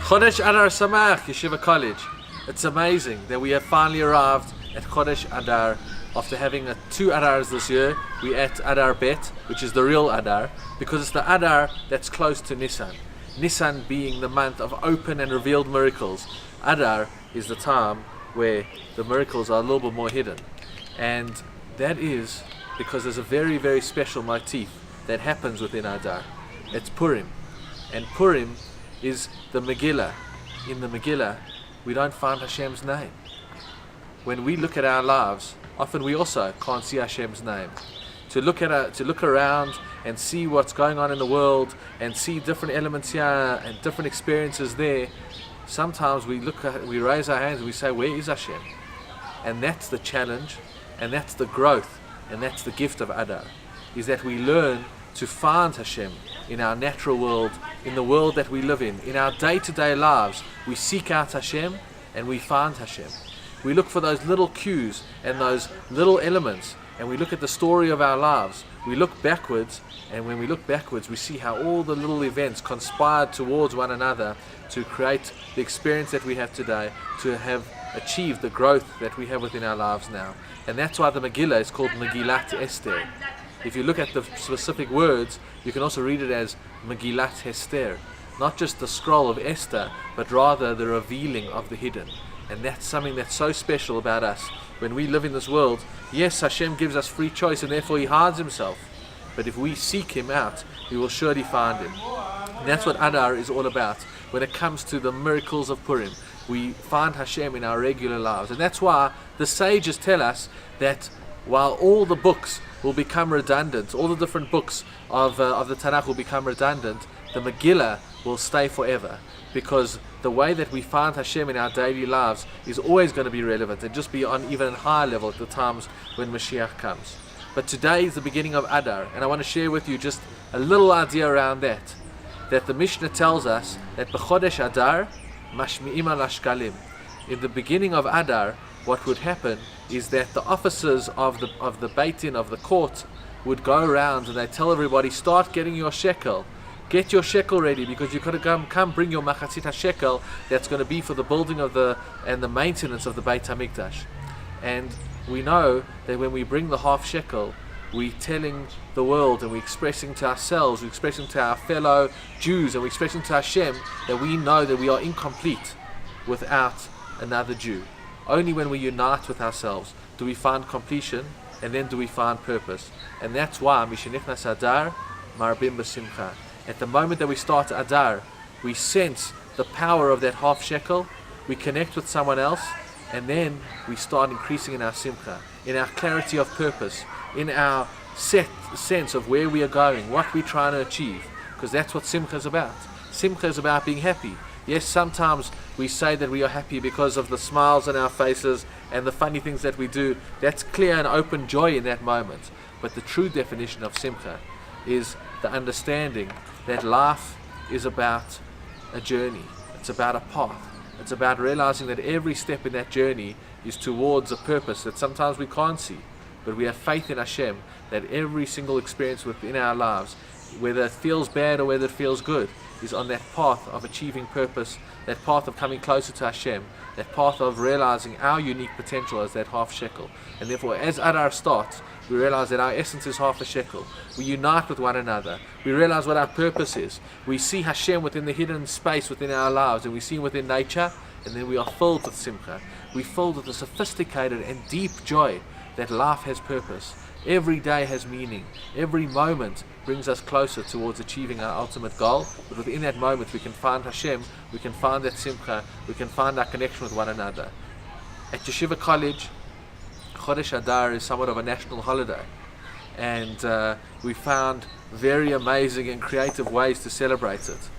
Chodesh Adar Samach, Yeshiva College. It's amazing that we have finally arrived at Chodesh Adar. After having 2 Adars this year, we're at Adar Bet, which is the real Adar, because it's the Adar that's close to Nisan. Nisan being the month of open and revealed miracles. Adar is the time where the miracles are a little bit more hidden. And that is because there's a very, very special motif that happens within Adar. It's Purim. And Purim is the Megillah. In the Megillah, we don't find Hashem's name. When we look at our lives, often we also can't see Hashem's name. To look around and see what's going on in the world and see different elements here and different experiences there, sometimes we raise our hands and we say, where is Hashem? And that's the challenge, and that's the growth, and that's the gift of Adar, is that we learn to find Hashem in our natural world, in the world that we live in our day-to-day lives. We seek out Hashem and we find Hashem. We look for those little cues and those little elements, and we look at the story of our lives. We look backwards, and when we look backwards, we see how all the little events conspired towards one another to create the experience that we have today, to have achieved the growth that we have within our lives now. And that's why the Megillah is called Megillat Esther. If you look at the specific words, you can also read it as Megillat Hester. Not just the scroll of Esther, but rather the revealing of the hidden. And that's something that's so special about us. When we live in this world, yes, Hashem gives us free choice and therefore He hides Himself. But if we seek Him out, we will surely find Him. And that's what Adar is all about. When it comes to the miracles of Purim, we find Hashem in our regular lives. And that's why the sages tell us that while all the books will become redundant, all the different books of the Tanakh will become redundant, the Megillah will stay forever. Because the way that we find Hashem in our daily lives is always going to be relevant and just be on even a higher level at the times when Mashiach comes. But today is the beginning of Adar, and I want to share with you just a little idea around that. That the Mishnah tells us that B'chodesh Adar mashmi'im al ashkalim. In the beginning of Adar, what would happen is that the officers of the Beit Din, of the court, would go around and they tell everybody, start getting your shekel. Get your shekel ready, because you've got to come bring your machatzit shekel that's going to be for the building of the maintenance of the Beit HaMikdash. And we know that when we bring the half shekel, we're telling the world and we're expressing to ourselves, we're expressing to our fellow Jews, and we're expressing to Hashem that we know that we are incomplete without another Jew. Only when we unite with ourselves do we find completion, and then do we find purpose. And that's why Mishenichnas Adar Marbim B'Simcha. At the moment that we start Adar, we sense the power of that half shekel, we connect with someone else, and then we start increasing in our simcha, in our clarity of purpose, in our set sense of where we are going, what we're trying to achieve, because that's what simcha is about. Simcha is about being happy. Yes, sometimes we say that we are happy because of the smiles on our faces and the funny things that we do. That's clear and open joy in that moment. But the true definition of simcha is the understanding that life is about a journey. It's about a path. It's about realizing that every step in that journey is towards a purpose that sometimes we can't see. But we have faith in Hashem that every single experience within our lives, whether it feels bad or whether it feels good, is on that path of achieving purpose, that path of coming closer to Hashem, that path of realizing our unique potential as that half shekel. And therefore, as Adar starts, we realize that our essence is half a shekel. We unite with one another. We realize what our purpose is. We see Hashem within the hidden space within our lives, and we see Him within nature, and then we are filled with simcha. We're filled with a sophisticated and deep joy that life has purpose. Every day has meaning. Every moment brings us closer towards achieving our ultimate goal. But within that moment, we can find Hashem, we can find that simcha, we can find our connection with one another. At Yeshiva College, Chodesh Adar is somewhat of a national holiday, and we found very amazing and creative ways to celebrate it.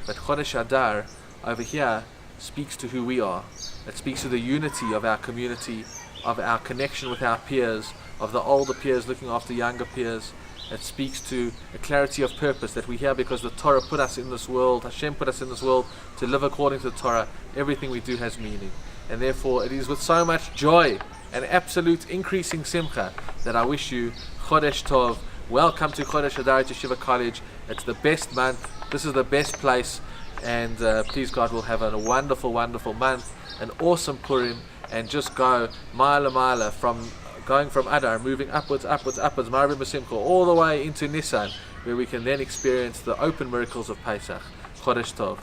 But Chodesh Adar over here speaks to who we are. It speaks to the unity of our community, of our connection with our peers, of the older peers looking after younger peers. It speaks to a clarity of purpose that we have because the Torah put us in this world, Hashem put us in this world to live according to the Torah. Everything we do has meaning, and therefore it is with so much joy and absolute increasing simcha that I wish you Chodesh Tov. Welcome to Chodesh Adar at Yeshiva College. It's the best month. This is the best place. and please God, we'll have a wonderful, wonderful month, an awesome Purim, and just go mile from going from Adar, moving upwards, Ma'ariv B'Simcha, all the way into Nisan, where we can then experience the open miracles of Pesach. Chodesh Tov.